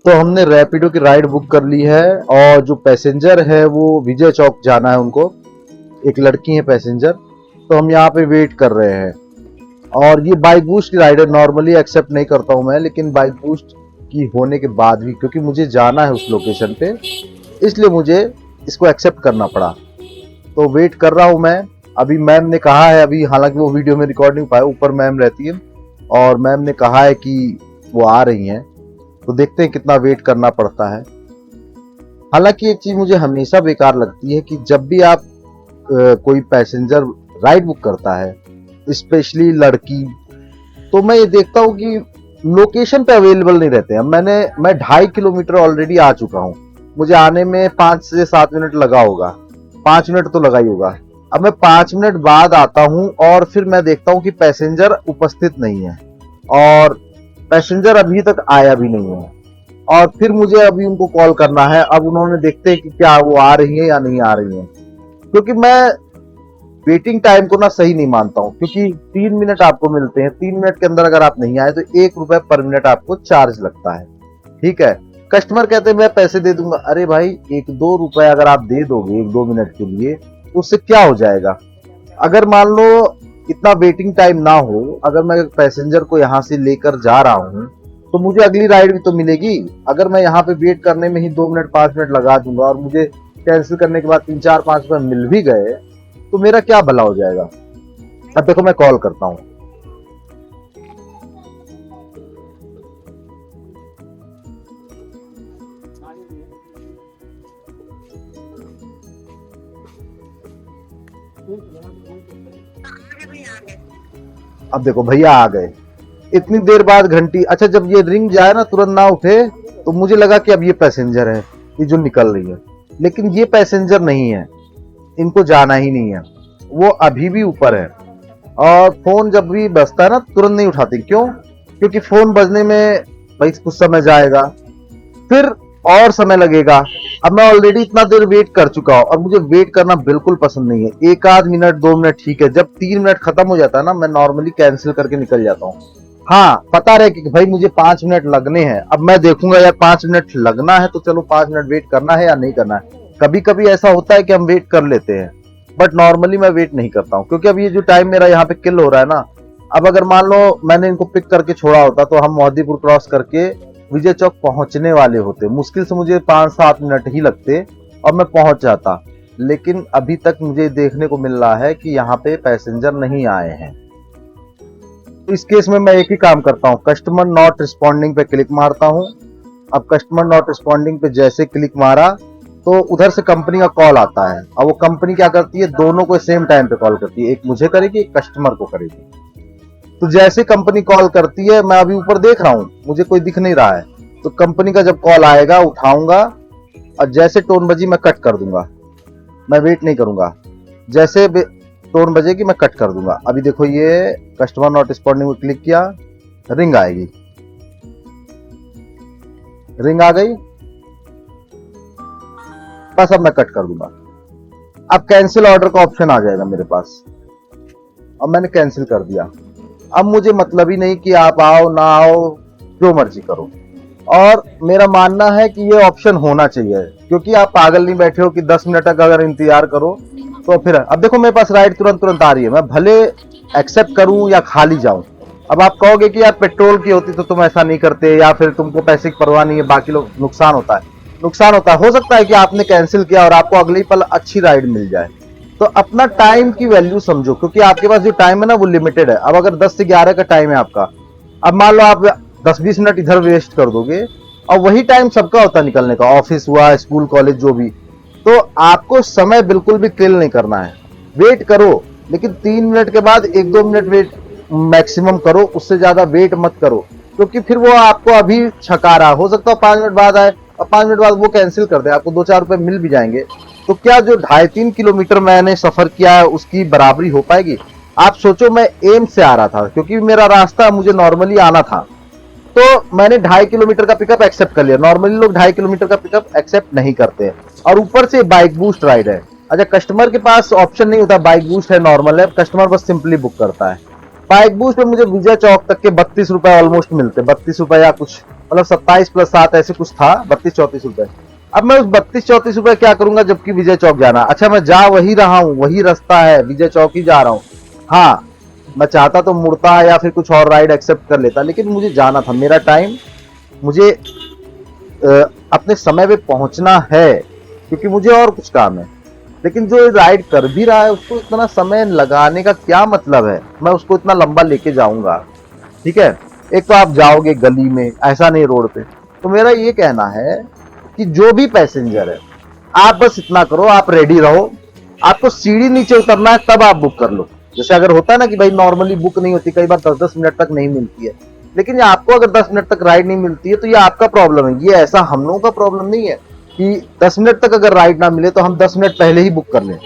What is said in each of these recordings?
तो हमने रैपिडो की राइड बुक कर ली है और जो पैसेंजर है वो विजय चौक जाना है उनको। एक लड़की है पैसेंजर, तो हम यहाँ पे वेट कर रहे हैं। और ये बाइक बूस्ट की राइड है, नॉर्मली एक्सेप्ट नहीं करता हूँ मैं, लेकिन बाइक बूस्ट की होने के बाद भी क्योंकि मुझे जाना है उस लोकेशन पे, इसलिए मुझे इसको एक्सेप्ट करना पड़ा। तो वेट कर रहा हूँ मैं। अभी मैम ने कहा है, अभी हालांकि वो वीडियो में रिकॉर्ड नहीं पाया, ऊपर मैम रहती है और मैम ने कहा है कि वो आ रही हैं, तो देखते हैं कितना वेट करना पड़ता है। हालांकि एक चीज मुझे हमेशा बेकार लगती है कि जब भी आप कोई पैसेंजर राइड बुक करता है, स्पेशली लड़की, तो मैं ये देखता हूँ कि लोकेशन पे अवेलेबल नहीं रहते हैं। मैं 2.5 किलोमीटर ऑलरेडी आ चुका हूँ, मुझे आने में 5 से 7 मिनट लगा होगा, 5 मिनट तो लगा ही होगा। अब मैं 5 मिनट बाद आता हूँ और फिर मैं देखता हूँ कि पैसेंजर उपस्थित नहीं है और पैसेंजर अभी तक आया भी नहीं है। और फिर मुझे अभी उनको कॉल करना है। अब उन्होंने देखते हैं कि क्या वो आ रही है या नहीं आ रही है, क्योंकि मैं वेटिंग टाइम को ना सही नहीं मानता हूँ। क्योंकि 3 मिनट आपको मिलते हैं, 3 मिनट के अंदर अगर आप नहीं आए तो 1 रुपए पर मिनट आपको चार्ज लगता है। ठीक है, कस्टमर कहते हैं मैं पैसे दे दूंगा। अरे भाई 1-2 रुपए अगर आप दे दोगे 1-2 मिनट के लिए तो उससे क्या हो जाएगा। अगर मान लो इतना वेटिंग टाइम ना हो, अगर मैं पैसेंजर को यहाँ से लेकर जा रहा हूँ तो मुझे अगली राइड भी तो मिलेगी। अगर मैं यहाँ पे वेट करने में ही 2 मिनट 5 मिनट लगा दूंगा और मुझे कैंसिल करने के बाद 3-4-5 रुपए मिल भी गए तो मेरा क्या भला हो जाएगा। अब देखो मैं कॉल करता हूँ। अब देखो भैया आ गए, इतनी देर बाद घंटी। अच्छा, जब ये रिंग जाए ना तुरंत ना उठे तो मुझे लगा कि अब ये पैसेंजर है, ये जो निकल रही है, लेकिन ये पैसेंजर नहीं है, इनको जाना ही नहीं है, वो अभी भी ऊपर है। और फोन जब भी बजता है ना तुरंत नहीं उठाते, क्यों? क्योंकि फोन बजने में भाई कुछ समय जाएगा, फिर और समय लगेगा। अब मैं ऑलरेडी इतना देर वेट कर चुका हूं और मुझे वेट करना बिल्कुल पसंद नहीं है। 1 आध मिनट 2 मिनट ठीक है, जब 3 मिनट खत्म हो जाता है ना मैं नॉर्मली कैंसिल करके निकल जाता हूँ। हाँ, पता रहे कि भाई मुझे 5 मिनट लगने हैं, अब मैं देखूंगा यार 5 मिनट लगना है तो चलो 5 मिनट वेट करना है या नहीं करना है। कभी कभी ऐसा होता है कि हम वेट कर लेते हैं, बट नॉर्मली मैं वेट नहीं करता हूँ। क्योंकि अब ये जो टाइम मेरा यहाँ पे किल हो रहा है ना, अब अगर मान लो मैंने इनको पिक करके छोड़ा होता तो हम मोहद्दीपुर क्रॉस करके विजय चौक पहुंचने वाले होते। मुश्किल से मुझे 5-7 मिनट ही लगते और मैं पहुंच जाता। लेकिन अभी तक मुझे देखने को मिल रहा है कि यहाँ पे पैसेंजर नहीं आए हैं। इस केस में मैं एक ही काम करता हूँ, कस्टमर नॉट रिस्पॉन्डिंग पे क्लिक मारता हूँ। अब कस्टमर नॉट रिस्पॉन्डिंग पे जैसे क्लिक मारा तो उधर से कंपनी का कॉल आता है। अब वो कंपनी क्या करती है, दोनों को सेम टाइम पे कॉल करती है, एक मुझे करेगी एक कस्टमर को करेगी। तो जैसे कंपनी कॉल करती है, मैं अभी ऊपर देख रहा हूँ मुझे कोई दिख नहीं रहा है, तो कंपनी का जब कॉल आएगा उठाऊंगा और जैसे टोन बजी मैं कट कर दूंगा, मैं वेट नहीं करूंगा। जैसे टोन बजेगी मैं कट कर दूंगा। अभी देखो ये कस्टमर नॉट रिस्पॉन्डिंग में क्लिक किया, रिंग आएगी, रिंग आ गई, बस अब मैं कट कर दूंगा। अब कैंसिल ऑर्डर का ऑप्शन आ जाएगा मेरे पास, अब मैंने कैंसिल कर दिया। अब मुझे मतलब ही नहीं कि आप आओ ना आओ, जो मर्जी करो। और मेरा मानना है कि ये ऑप्शन होना चाहिए, क्योंकि आप पागल नहीं बैठे हो कि 10 मिनट तक अगर इंतजार करो तो फिर। अब देखो मेरे पास राइड तुरंत तुरंत आ रही है, मैं भले एक्सेप्ट करूं या खाली जाऊं। अब आप कहोगे कि यार पेट्रोल की होती तो तुम ऐसा नहीं करते, या फिर तुमको पैसे की परवाह नहीं है, बाकी लोग नुकसान होता है। नुकसान होता है, हो सकता है कि आपने कैंसिल किया और आपको अगले पल अच्छी राइड मिल जाए। तो अपना टाइम की वैल्यू समझो, क्योंकि आपके पास जो टाइम है ना वो लिमिटेड है। अब अगर 10 से 11 का टाइम है आपका, अब मान लो आप 10-20 मिनट इधर वेस्ट कर दोगे और वही टाइम सबका होता है निकलने का, ऑफिस हुआ, स्कूल कॉलेज जो भी, तो आपको समय बिल्कुल भी किल नहीं करना है। वेट करो, लेकिन 3 मिनट के बाद 1-2 मिनट वेट मैक्सिमम करो, उससे ज्यादा वेट मत करो, क्योंकि फिर वो आपको अभी छका रहा, हो सकता है 5 मिनट बाद आए और 5 मिनट बाद वो कैंसिल कर दे, आपको 2-4 रुपए मिल भी जाएंगे। तो क्या जो 2.5-3 किलोमीटर मैंने सफर किया है उसकी बराबरी हो पाएगी? आप सोचो, मैं एम से आ रहा था क्योंकि मेरा रास्ता मुझे नॉर्मली आना था, तो मैंने 2.5 किलोमीटर का पिकअप एक्सेप्ट कर लिया। नॉर्मली लोग 2.5 किलोमीटर का पिकअप एक्सेप्ट नहीं करते हैं, और ऊपर से बाइक बूस्ट राइड है। अच्छा, कस्टमर के पास ऑप्शन नहीं होता, बाइक बूस्ट है, नॉर्मल है, कस्टमर बस सिंपली बुक करता है। बाइक बूस्ट में मुझे विजय चौक तक के 32 रुपए ऑलमोस्ट मिलते, 32 रुपए या कुछ मतलब 27 + 7 ऐसे कुछ था, 32-34 रुपए। अब मैं उस 32-34 रुपए क्या करूंगा, जबकि विजय चौक जाना। अच्छा मैं जा वही रहा हूँ, वही रास्ता है, विजय चौक ही जा रहा हूँ। हाँ मैं चाहता तो मुड़ता या फिर कुछ और राइड एक्सेप्ट कर लेता, लेकिन मुझे जाना था, मेरा टाइम, मुझे अपने समय पे पहुंचना है, क्योंकि मुझे और कुछ काम है। लेकिन जो राइड कर भी रहा है उसको इतना समय लगाने का क्या मतलब है, मैं उसको इतना लंबा लेके जाऊंगा। ठीक है, एक तो आप जाओगे गली में, ऐसा नहीं रोड पे। तो मेरा ये कहना है कि जो भी पैसेंजर है, आप बस इतना करो, आप रेडी रहो, आपको सीढ़ी नीचे उतरना है तब आप बुक कर लो। जैसे अगर होता है ना कि भाई नॉर्मली बुक नहीं होती, कई बार 10-10 मिनट तक नहीं मिलती है, लेकिन ये आपको अगर 10 मिनट तक राइड नहीं मिलती है तो ये आपका प्रॉब्लम है, ये ऐसा हम लोगों का प्रॉब्लम नहीं है कि 10 मिनट तक अगर राइड ना मिले तो हम 10 मिनट पहले ही बुक कर लें।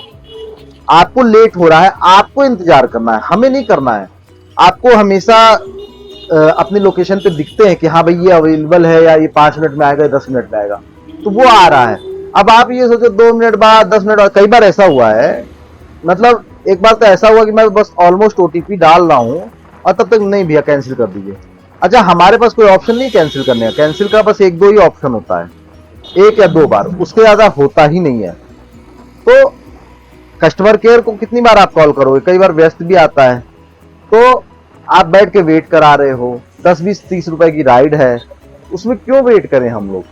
आपको लेट हो रहा है, आपको इंतजार करना है, हमें नहीं करना है। आपको हमेशा अपनी लोकेशन पे दिखते हैं कि हाँ भाई ये अवेलेबल है, या ये 5 मिनट में आएगा, 10 मिनट में आएगा, तो वो आ रहा है। अब आप ये सोचो 2 मिनट बाद, 10 मिनट बाद, कई बार ऐसा हुआ है, मतलब एक बार तो ऐसा हुआ कि मैं बस ऑलमोस्ट ओटीपी डाल रहा हूँ और तब तक नहीं भैया कैंसिल कर दीजिए। अच्छा हमारे पास कोई ऑप्शन नहीं कैंसिल करने का, कैंसिल का बस 1-2 ही ऑप्शन होता है, 1 या 2 बार, उसके ज्यादा होता ही नहीं है। तो कस्टमर केयर को कितनी बार आप कॉल करोगे, कई बार व्यस्त भी आता है, तो आप बैठ के वेट करा रहे हो, 10-20-30 रुपए की राइड है, उसमें क्यों वेट करें हम लोग।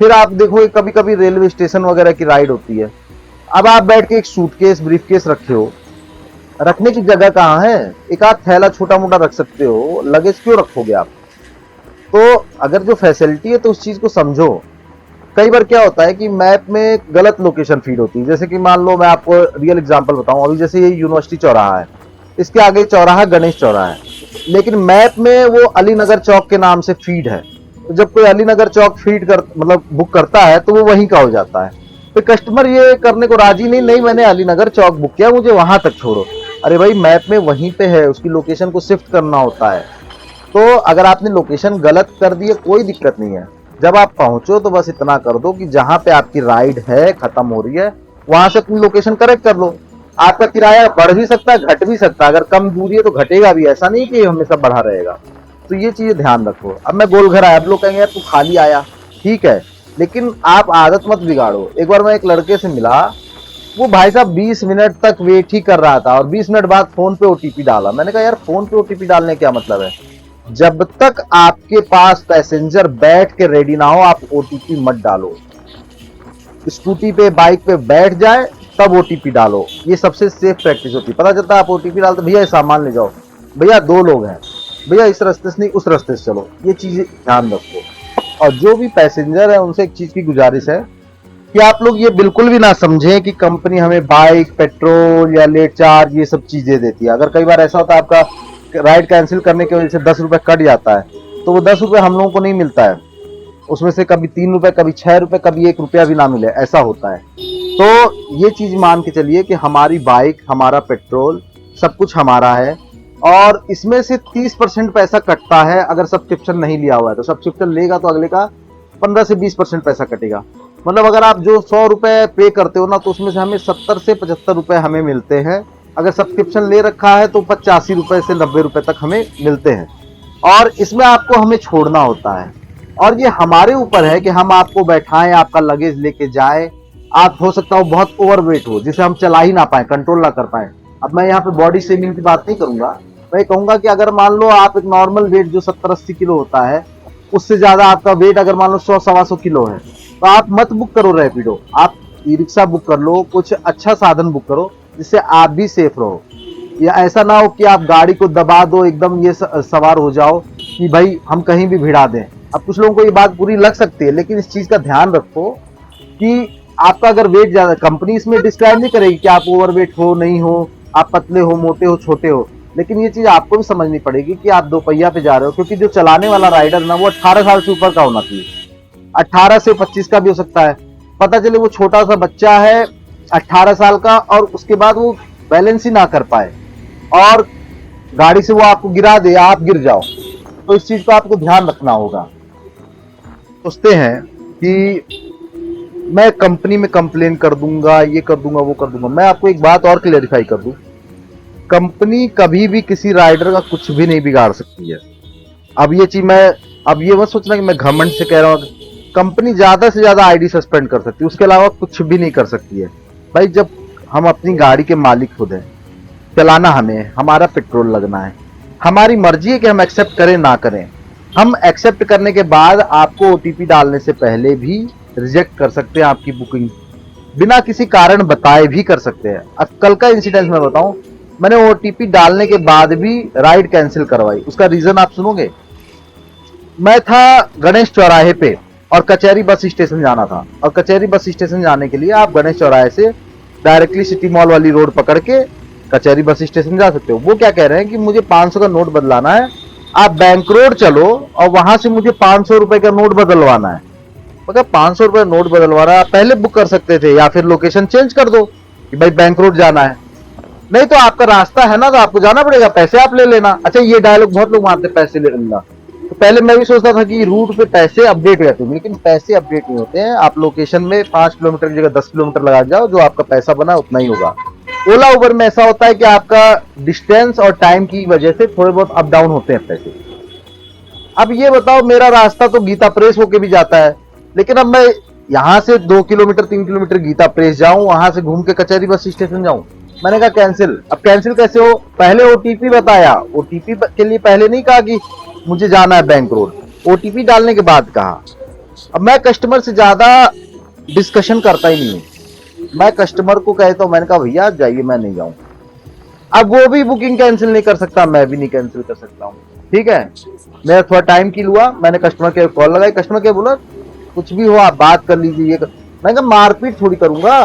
फिर आप देखो कभी कभी रेलवे स्टेशन वगैरह की राइड होती है, अब आप बैठ के एक सूटकेस ब्रीफकेस रखे हो, रखने की जगह कहाँ है, एक आध थैला छोटा मोटा रख सकते हो, लगेज क्यों रखोगे आप। तो अगर जो फैसिलिटी है तो उस चीज को समझो। कई बार क्या होता है कि मैप में गलत लोकेशन फीड होती है, जैसे कि मान लो मैं आपको रियल एग्जांपल बताऊं, अभी जैसे ये यूनिवर्सिटी चौराहा है, इसके आगे चौराहा गणेश चौराहा है, लेकिन मैप में वो अलीनगर चौक के नाम से फीड है। तो जब कोई अलीनगर चौक फीड कर मतलब बुक करता है तो वो वहीं का हो जाता है। तो कस्टमर ये करने को राजी नहीं मैंने अलीनगर चौक बुक किया, मुझे वहां तक छोड़ो। अरे भाई मैप में वहीं पे है, उसकी लोकेशन को शिफ्ट करना होता है। तो अगर आपने लोकेशन गलत कर दी है कोई दिक्कत नहीं है, जब आप पहुंचो तो बस इतना कर दो कि जहां पे आपकी राइड है खत्म हो रही है वहां से अपनी लोकेशन करेक्ट कर लो। आपका किराया बढ़ भी सकता है, घट भी सकता है, अगर कम दूरी है तो घटेगा भी, ऐसा नहीं कि हमेशा बढ़ा रहेगा। तो ये चीजें ध्यान रखो। अब मैं गोलघर आया, अब लोग कहेंगे यार तू खाली आया, ठीक है, लेकिन आप आदत मत बिगाड़ो। एक बार मैं एक लड़के से मिला, वो भाई साहब 20 मिनट तक वेट ही कर रहा था और 20 मिनट बाद फोन पे ओटीपी डाला। मैंने कहा यार फोन पे ओटीपी डालने क्या मतलब है, जब तक आपके पास पैसेंजर बैठ के रेडी ना हो आप ओटीपी मत डालो। स्कूटी पे बाइक पे बैठ जाए तब ओटीपी डालो, ये सबसे सेफ प्रैक्टिस होती है। पता चलता है आप ओटीपी डालते, भैया सामान ले जाओ, भैया 2 लोग हैं, भैया इस रास्ते से नहीं उस रास्ते से चलो, ये चीजें ध्यान रखो। और जो भी पैसेंजर है उनसे एक चीज की गुजारिश है कि आप लोग ये बिल्कुल भी ना समझें कि कंपनी हमें बाइक, पेट्रोल या लेट चार्ज ये सब चीजें देती है। अगर कई बार ऐसा होता है आपका राइड कैंसिल करने की वजह से 10 रुपए कट जाता है, तो वो 10 रुपए हम लोगों को नहीं मिलता है, उसमें से कभी 3 रुपए, कभी 6 रुपए, कभी 1 रुपया भी ना मिले, ऐसा होता है। तो ये चीज मान के चलिए कि हमारी बाइक, हमारा पेट्रोल, सब कुछ हमारा है, और इसमें से 30% पैसा कटता है अगर सब्सक्रिप्शन नहीं लिया हुआ है। तो सब्सक्रिप्शन लेगा तो अगले का 15 से 20% पैसा कटेगा। मतलब अगर आप जो 100 रुपए पे करते हो ना, तो उसमें से हमें 70 से 75 रुपए हमें मिलते हैं। अगर सब्सक्रिप्शन ले रखा है तो 85 रुपए से 90 रुपए तक हमें मिलते हैं, और इसमें आपको हमें छोड़ना होता है। और ये हमारे ऊपर है कि हम आपको बैठाएं, आपका लगेज लेके जाए। आप हो सकता हो बहुत ओवरवेट हो जिसे हम चला ही ना पाए, कंट्रोल ना कर पाए। अब मैं यहाँ पे बॉडी शेमिंग की बात नहीं करूंगा, मैं कहूंगा कि अगर मान लो आप एक नॉर्मल वेट जो 70-80 किलो होता है, उससे ज्यादा आपका वेट अगर मान लो 100-125 किलो है, तो आप मत बुक करो रैपिडो, आप ई रिक्शा बुक कर लो, कुछ अच्छा साधन बुक करो जिससे आप भी सेफ रहो। या ऐसा ना हो कि आप गाड़ी को दबा दो, एकदम ये सवार हो जाओ कि भाई हम कहीं भी भिड़ा दें। अब कुछ लोगों को ये बात बुरी लग सकती है, लेकिन इस चीज का ध्यान रखो कि आपका अगर वेट ज्यादा, कंपनी इसमें डिस्क्राइब नहीं करेगी कि आप ओवरवेट हो नहीं हो, आप पतले हो, मोटे हो, छोटे हो, लेकिन ये चीज आपको भी समझनी पड़ेगी कि आप 2 पहिया पे जा रहे हो। क्योंकि जो चलाने वाला राइडर ना वो 18 साल से ऊपर का होना चाहिए, 18 से 25 का भी हो सकता है। पता चले वो छोटा सा बच्चा है 18 साल का और उसके बाद वो बैलेंस ही ना कर पाए और गाड़ी से वो आपको गिरा दे, आप गिर जाओ। तो इस चीज को आपको ध्यान रखना होगा। सोचते हैं कि मैं कंपनी में कंप्लेन कर दूंगा, ये कर दूंगा, वो कर दूंगा। मैं आपको एक बात और क्लेरिफाई कर दूं, कंपनी कभी भी किसी राइडर का कुछ भी नहीं बिगाड़ सकती है। अब ये चीज मैं अब ये मत सोचना कि मैं घमंड से कह रहा हूँ, कंपनी ज्यादा से ज्यादा आईडी सस्पेंड कर सकती है, उसके अलावा कुछ भी नहीं कर सकती है। भाई जब हम अपनी गाड़ी के मालिक खुद हैं, चलाना हमें है, हमारा पेट्रोल लगना है, हमारी मर्जी है कि हम एक्सेप्ट करें ना करें। हम एक्सेप्ट करने के बाद आपको ओटीपी डालने से पहले भी रिजेक्ट कर सकते हैं आपकी बुकिंग, बिना किसी कारण बताए भी कर सकते हैं। अब कल का इंसिडेंट मैं बताऊं, मैंने ओटीपी डालने के बाद भी राइड कैंसिल करवाई। उसका रीजन आप सुनोगे। मैं था गणेश चौराहे पे और कचहरी बस स्टेशन जाना था, और कचहरी बस स्टेशन जाने के लिए आप गणेश चौराहे से डायरेक्टली सिटी मॉल वाली रोड पकड़ के कचहरी बस स्टेशन जा सकते हो। वो क्या कह रहे हैं कि मुझे 500 का नोट बदलाना है, आप बैंक रोड चलो और वहां से मुझे 500 रुपए का नोट बदलवाना है। मगर 500 रुपए नोट बदलवाना आप पहले बुक कर सकते थे, या फिर लोकेशन चेंज कर दो कि भाई बैंक रोड जाना है। नहीं तो आपका रास्ता है ना, तो आपको जाना पड़ेगा, पैसे आप ले लेना। अच्छा, ये डायलॉग बहुत लोग मारते, पैसे ले लेना। तो पहले मैं भी सोचता था कि रूट पे पैसे अपडेट हो जाते हैं, लेकिन पैसे अपडेट नहीं होते हैं। आप लोकेशन में 5 किलोमीटर की जगह 10 किलोमीटर लगा जाओ, जो आपका पैसा बना उतना ही होगा। ओला उबर में ऐसा होता है कि आपका डिस्टेंस और टाइम की वजह से थोड़े बहुत अप डाउन होते हैं पैसे। अब ये बताओ, मेरा रास्ता तो गीता प्रेस होके भी जाता है, लेकिन अब मैं यहां से 2 किलोमीटर 3 किलोमीटर गीता प्रेस जाऊं, वहां से घूम के कचहरी बस स्टेशन जाऊं। मैंने कहा कैंसिल। अब कैंसिल कैसे हो, पहले ओटीपी बताया, ओटीपी के लिए पहले नहीं कहा कि मुझे जाना है बैंक रोड, ओटीपी डालने के बाद कहा। अब मैं कस्टमर से ज्यादा डिस्कशन करता ही नहीं हूं, मैं कस्टमर को कहता हूं, मैंने कहा भैया जाइए, मैं नहीं जाऊं। अब वो भी बुकिंग कैंसिल नहीं कर सकता, मैं भी नहीं कैंसिल कर सकता हूँ। ठीक है, मेरा थोड़ा टाइम किल हुआ, मैंने कस्टमर केयर कॉल लगाई, कस्टमर केयर बोला कुछ भी हो आप बात कर लीजिए। मैं कहा मारपीट थोड़ी करूंगा।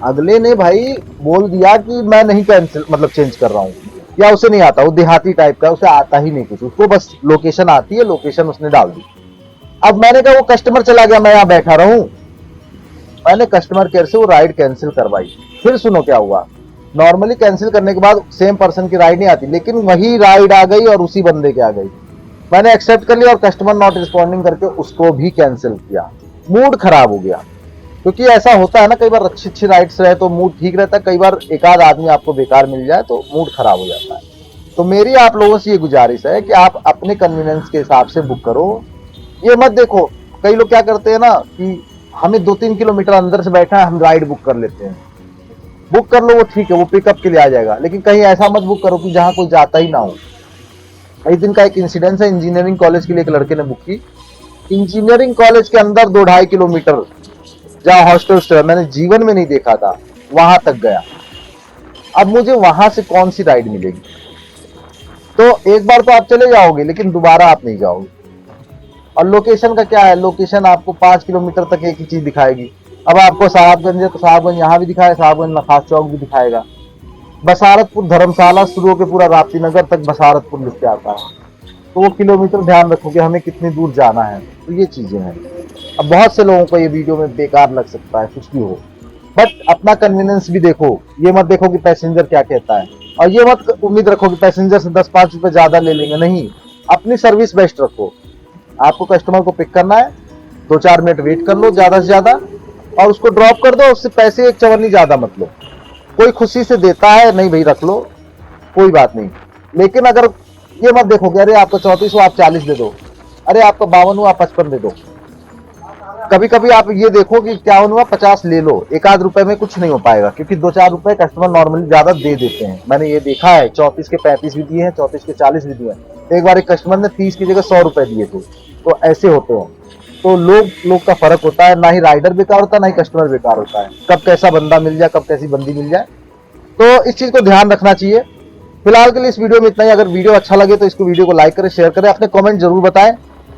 अगले ने भाई बोल दिया कि मैं नहीं कैंसिल मतलब चेंज कर रहा हूँ, या उसे नहीं आता, वो देहाती टाइप का, उसे आता ही नहीं कुछ, उसको बस लोकेशन आती है, लोकेशन उसने डाल दी। अब मैंने कहा वो कस्टमर चला गया, मैं यहाँ बैठा रहूं। मैंने कस्टमर केयर से वो राइड कैंसिल करवाई। फिर सुनो क्या हुआ, नॉर्मली कैंसिल करने के बाद सेम पर्सन की राइड नहीं आती, लेकिन वही राइड आ गई और उसी बंदे की आ गई। मैंने एक्सेप्ट कर लिया और कस्टमर नॉट रिस्पॉन्डिंग करके उसको भी कैंसिल किया। मूड खराब हो गया, क्योंकि ऐसा होता है ना, कई बार अच्छी अच्छी राइड्स रहे तो मूड ठीक रहता है, कई बार एक आध आदमी आपको बेकार मिल जाए तो मूड खराब हो जाता है। तो मेरी आप लोगों से ये गुजारिश है कि आप अपने कन्वीनियंस के हिसाब से बुक करो। ये मत देखो, कई लोग क्या करते हैं ना कि हमें 2-3 किलोमीटर अंदर से बैठा है, हम राइड बुक कर लेते हैं। बुक कर लो, वो ठीक है, वो पिकअप के लिए आ जाएगा, लेकिन कहीं ऐसा मत बुक करो कि जहां कोई जाता ही ना हो। एक दिन का एक इंसिडेंस है, इंजीनियरिंग कॉलेज के लिए एक लड़के ने बुक की। इंजीनियरिंग कॉलेज के अंदर 2-2.5 किलोमीटर जहां हॉस्टल मैंने जीवन में नहीं देखा था, वहां तक गया। अब मुझे वहां से कौन सी राइड मिलेगी। तो एक बार तो आप चले जाओगे, लेकिन दोबारा आप नहीं जाओगे। और लोकेशन का क्या है, लोकेशन आपको 5 किलोमीटर तक एक ही चीज दिखाएगी। अब आपको साहबगंज है तो साहबगंज यहाँ भी दिखाएगा, साहबगंज नखास चौक भी दिखाएगा, बसारतपुर धर्मशाला शुरू होकर पूरा राप्ती नगर तक बसारतपुर लिख के आता है। तो वो किलोमीटर ध्यान रखो कि हमें कितनी दूर जाना है। तो ये चीजें हैं। अब बहुत से लोगों को ये वीडियो में बेकार लग सकता है, कुछ भी हो, बट अपना कन्वीनियंस भी देखो। ये मत देखो कि पैसेंजर क्या कहता है, और ये मत उम्मीद रखो कि पैसेंजर से 10-5 रुपए ज्यादा ले लेंगे। नहीं, अपनी सर्विस बेस्ट रखो। आपको कस्टमर को पिक करना है, 2-4 मिनट वेट कर लो ज्यादा से ज्यादा, और उसको ड्रॉप कर दो। उससे पैसे एक चवन्नी ज्यादा मत लो। कोई खुशी से देता है, नहीं भाई रख लो, कोई बात नहीं। लेकिन अगर ये मत देखो कि अरे आपको 34 हो आप 40 दे दो, अरे आपको 52 हो आप 55 दे दो। कभी कभी आप ये देखो कि 51 हुआ 50 ले लो, एक आध रुपए में कुछ नहीं हो पाएगा, क्योंकि 2-4 रुपए कस्टमर नॉर्मली ज्यादा दे देते हैं। मैंने ये देखा है, 34 के 35 भी दिए हैं, 34 के 40 भी दिए हैं। एक बार एक कस्टमर ने 30 की जगह 100 रुपए दिए थे। तो ऐसे होते हैं। तो लोग का फर्क होता है, ना ही राइडर बेकार होता है, ना ही कस्टमर बेकार होता है। कब कैसा बंदा मिल जाए, कब कैसी बंदी मिल जाए, तो इस चीज को ध्यान रखना चाहिए। फिलहाल के लिए इस वीडियो में इतना ही। अगर वीडियो अच्छा लगे तो इसको वीडियो को लाइक करें, शेयर करें, अपने कमेंट जरूर बताएं,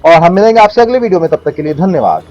और हम मिलेंगे आपसे अगले वीडियो में। तब तक के लिए धन्यवाद।